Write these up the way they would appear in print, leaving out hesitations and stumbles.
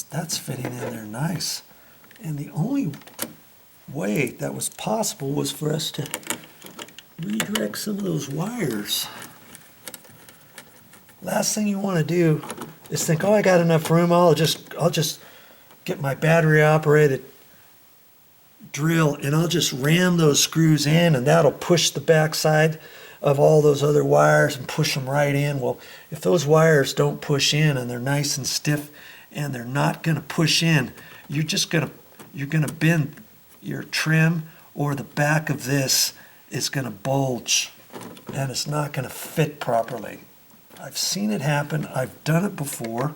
That's fitting in there nice. And the only way that was possible was for us to redirect some of those wires. Last thing you want to do is think, oh, I got enough room, I'll just get my battery operated drill and I'll just ram those screws in and that'll push the backside of all those other wires and push them right in. Well, if those wires don't push in and they're nice and stiff and they're not going to push in, you're going to bend your trim, or the back of this is going to bulge and it's not going to fit properly. I've seen it happen. I've done it before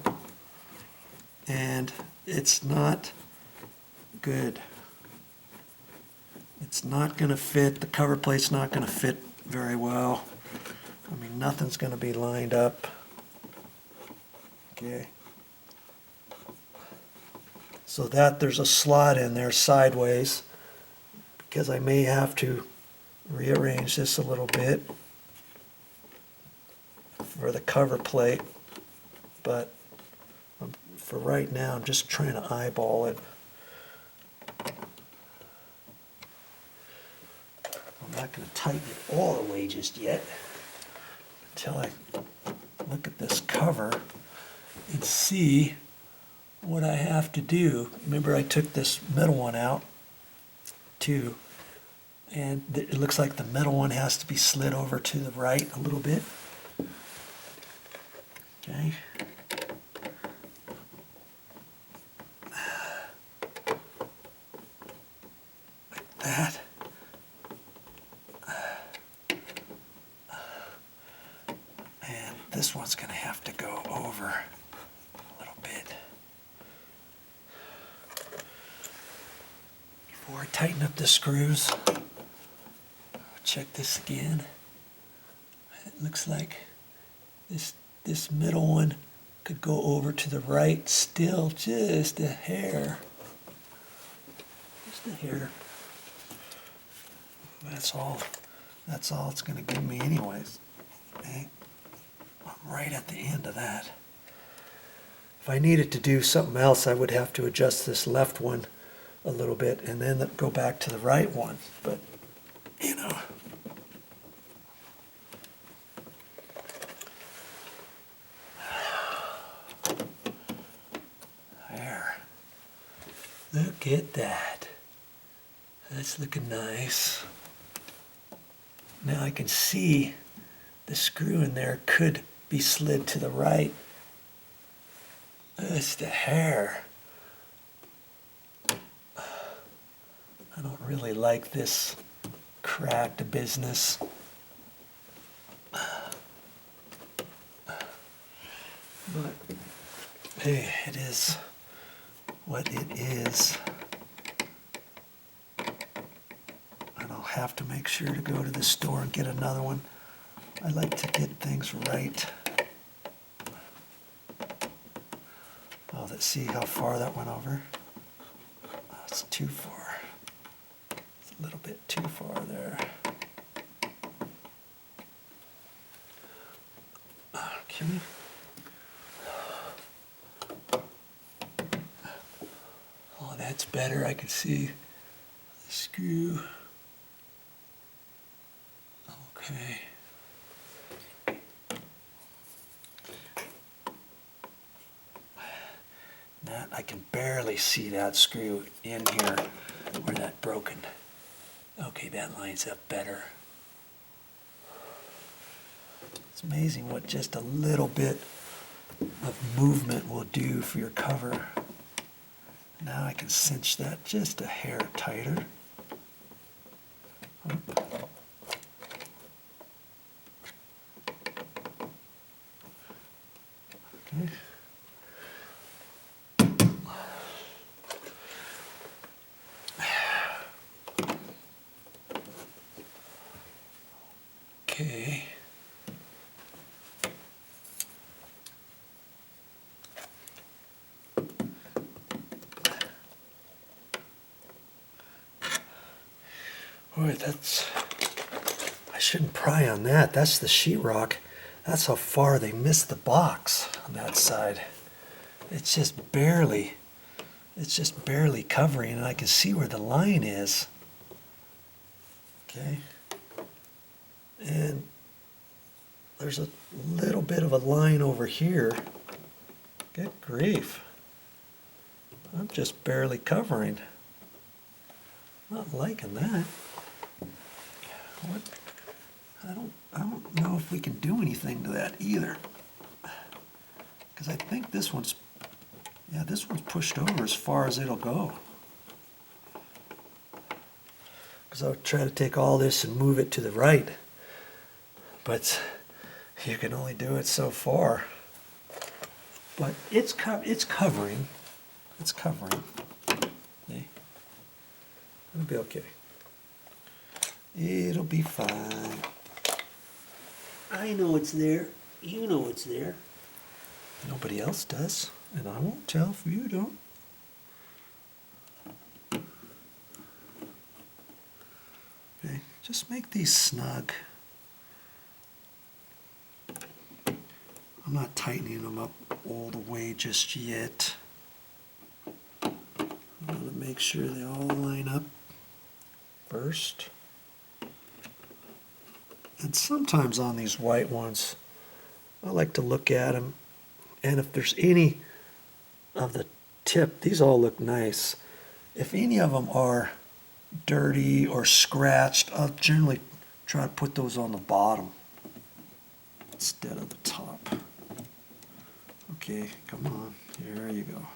and it's not good. It's not going to fit. The cover plate's not going to fit very well. I mean, nothing's going to be lined up. Okay. So that there's a slot in there sideways because I may have to rearrange this a little bit for the cover plate, but for right now I'm just trying to eyeball it. I'm not going to tighten it all the way just yet until I look at this cover and see what I have to do. Remember, I took this middle one out too, and it looks like the middle one has to be slid over to the right a little bit. Okay. Like that. And this one's going to have to go over a little bit. Before I tighten up the screws, I'll check this again. It looks like this middle one could go over to the right still, just a hair. Just a hair. That's all it's going to give me anyways. Okay. I'm right at the end of that. If I needed to do something else, I would have to adjust this left one a little bit and then go back to the right one. But, you know. There. Look at that. That's looking nice. Now I can see the screw in there could be slid to the right. That's the hair. I don't really like this cracked business. But hey, it is what it is. And I'll have to make sure to go to the store and get another one. I like to get things right. Oh, let's see how far that went over. Oh, it's too far. It's a little bit too far there. Okay. Oh, that's better. I can see the screw. Okay. That I can barely see that screw in here where that broken. Okay, that lines up better. It's amazing what just a little bit of movement will do for your cover. Now I can cinch that just a hair tighter. Okay. Okay. Boy, I shouldn't pry on that. That's the sheetrock. That's how far they missed the box on that side. it's just barely covering, and I can see where the line is. Okay. And there's a little bit of a line over here. Good grief. I'm just barely covering. Not liking that. What? I don't know if we can do anything to that either. Because I think this one's pushed over as far as it'll go. Because I'll try to take all this and move it to the right. But you can only do it so far. But it's covering. It's covering. Okay. It'll be okay. It'll be fine. I know it's there. You know it's there. Nobody else does. And I won't tell if you don't. Okay, just make these snug. I'm not tightening them up all the way just yet. I want to make sure they all line up first. And sometimes on these white ones, I like to look at them, and if there's any of the tip, these all look nice. If any of them are dirty or scratched, I'll generally try to put those on the bottom instead of the top. Okay, come on, here you go.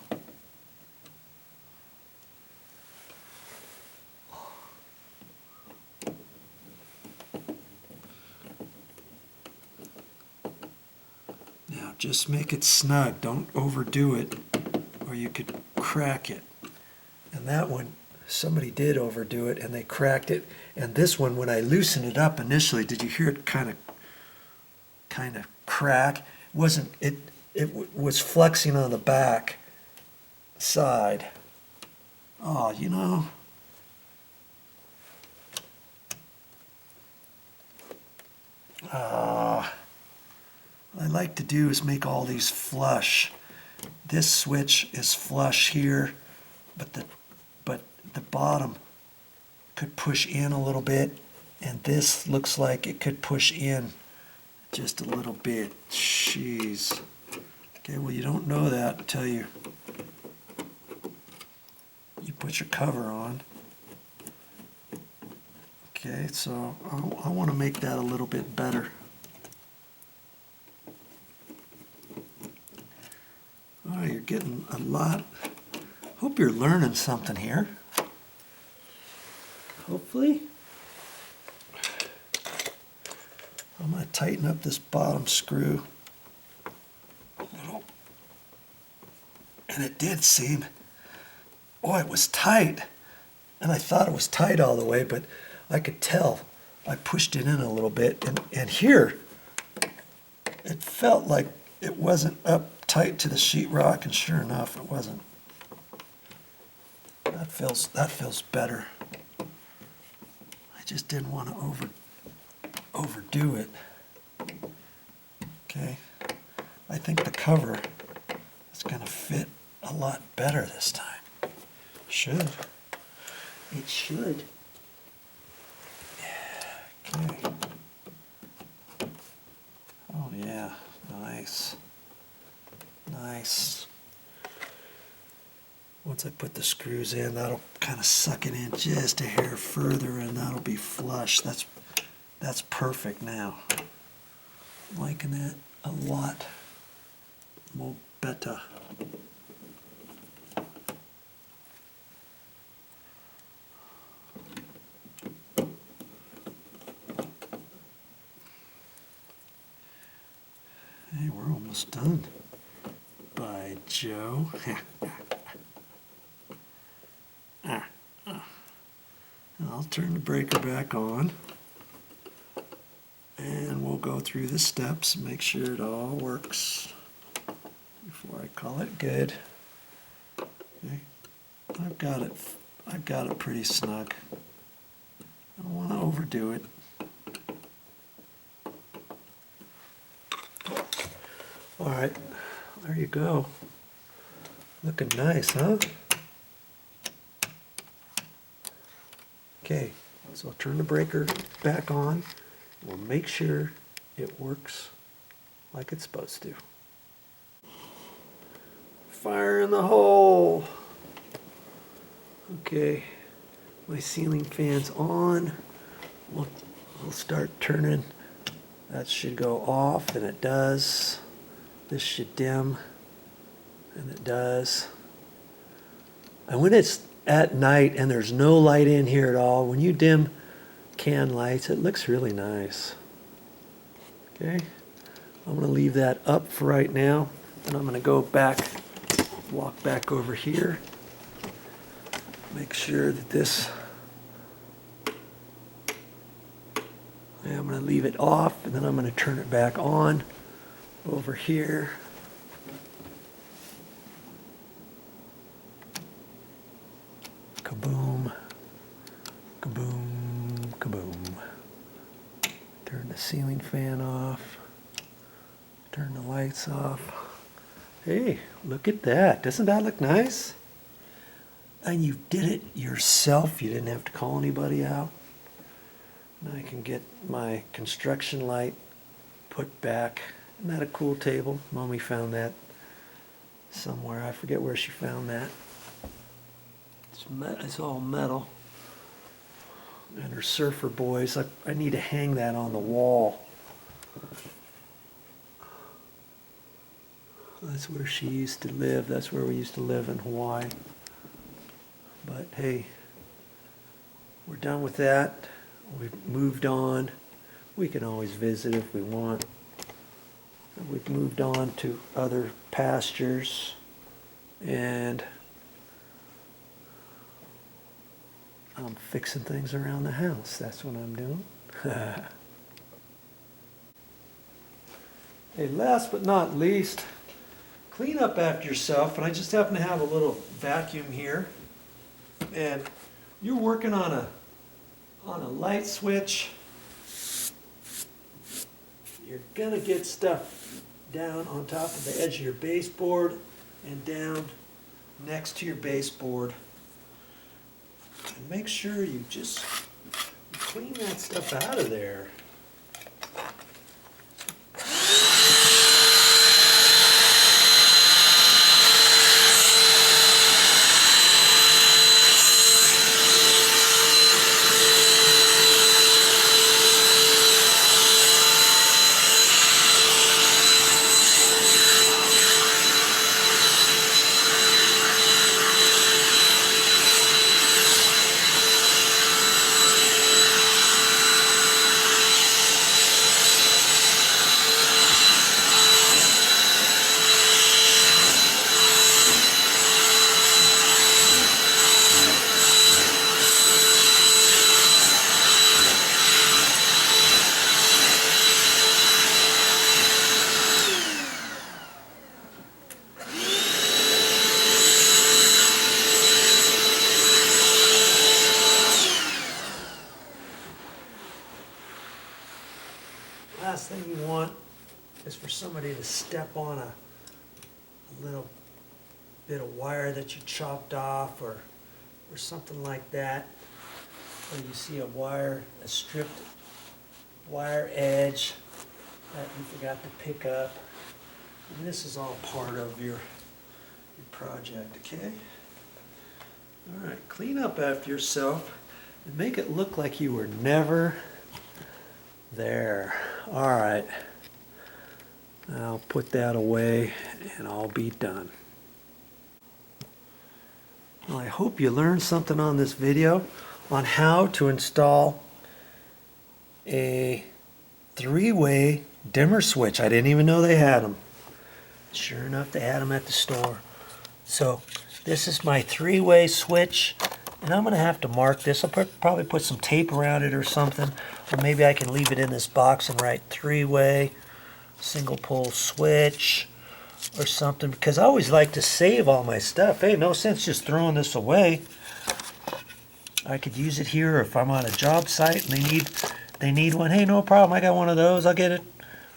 Now just make it snug, don't overdo it or you could crack it. And that one, somebody did overdo it and they cracked it. And this one, when I loosened it up initially, did you hear it kind of crack? It was flexing on the back side. Oh, you know. What I like to do is make all these flush. This switch is flush here, but the bottom could push in a little bit, and this looks like it could push in just a little bit. Jeez. Okay, well, you don't know that until you put your cover on. Okay, so I want to make that a little bit better. Oh, you're getting a lot. Hope you're learning something here. Hopefully. I'm going to tighten up this bottom screw a little. And it did seem, it was tight. And I thought it was tight all the way, but I could tell. I pushed it in a little bit. And here, it felt like it wasn't up tight to the sheetrock, and sure enough, it wasn't. That feels better. I just didn't want to overdo it. Okay, I think the cover is going to fit a lot better this time. Should. It should. Okay. Oh yeah, nice. Nice. Once I put the screws in, that'll kind of suck it in just a hair further, and that'll be flush. That's perfect now. I'm liking that a lot. More better. Hey, we're almost done. By Joe. I'll turn the breaker back on, and we'll go through the steps and make sure it all works before I call it good. Okay. I've got it pretty snug. I don't want to overdo it. All right, there you go. Looking nice, huh? Okay, so I'll turn the breaker back on. We'll make sure it works like it's supposed to. Fire in the hole. Okay, my ceiling fan's on. We'll start turning. That should go off, and it does. This should dim, and it does. And when it's at night and there's no light in here at all, when you dim can lights, it looks really nice. Okay, I'm going to leave that up for right now, and I'm going to go back, walk back over here, make sure that this, I'm going to leave it off, and then I'm going to turn it back on over here. Kaboom, kaboom, kaboom. Turn the ceiling fan off. Turn the lights off. Hey, look at that. Doesn't that look nice? And you did it yourself. You didn't have to call anybody out. Now I can get my construction light put back. Isn't that a cool table? Mommy found that somewhere. I forget where she found that. It's all metal. And her surfer boys. I need to hang that on the wall. That's where she used to live. That's where we used to live in Hawaii. But hey, we're done with that. We've moved on. We can always visit if we want. We've moved on to other pastures, and I'm fixing things around the house. That's what I'm doing. Hey, last but not least, clean up after yourself. And I just happen to have a little vacuum here, and you're working on a light switch. You're gonna get stuff down on top of the edge of your baseboard and down next to your baseboard. And make sure you just clean that stuff out of there. Last thing you want is for somebody to step on a little bit of wire that you chopped off, or something like that. Or you see a stripped wire edge that you forgot to pick up. And this is all part of your project, okay? All right, clean up after yourself and make it look like you were never there. All right, I'll put that away and I'll be done. Well, I hope you learned something on this video on how to install a 3-way dimmer switch. I didn't even know they had them. Sure enough, they had them at the store. So this is my 3-way switch, and I'm going to have to mark this. I'll probably put some tape around it or something, or maybe I can leave it in this box and write 3-way single pole switch or something, because I always like to save all my stuff. Hey, no sense just throwing this away. I could use it here if I'm on a job site and they need one. Hey, no problem. I got one of those. I'll get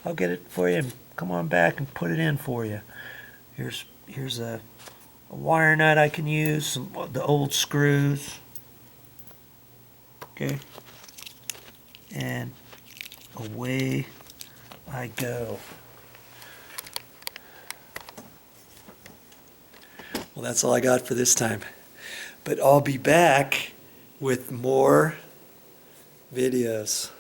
it for you and come on back and put it in for you. Here's a a wire nut I can use, the old screws. Okay. And away I go. Well, that's all I got for this time. But I'll be back with more videos.